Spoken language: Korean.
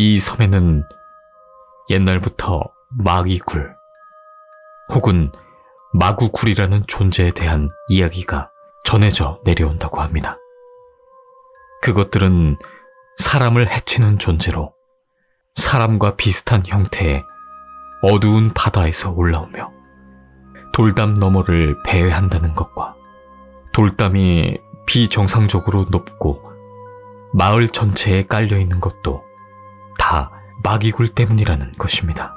이 섬에는 옛날부터 마귀굴 혹은 마구굴이라는 존재에 대한 이야기가 전해져 내려온다고 합니다. 그것들은 사람을 해치는 존재로 사람과 비슷한 형태의 어두운 바다에서 올라오며 돌담 너머를 배회한다는 것과 돌담이 비정상적으로 높고 마을 전체에 깔려있는 것도 다 마귀굴 때문이라는 것입니다.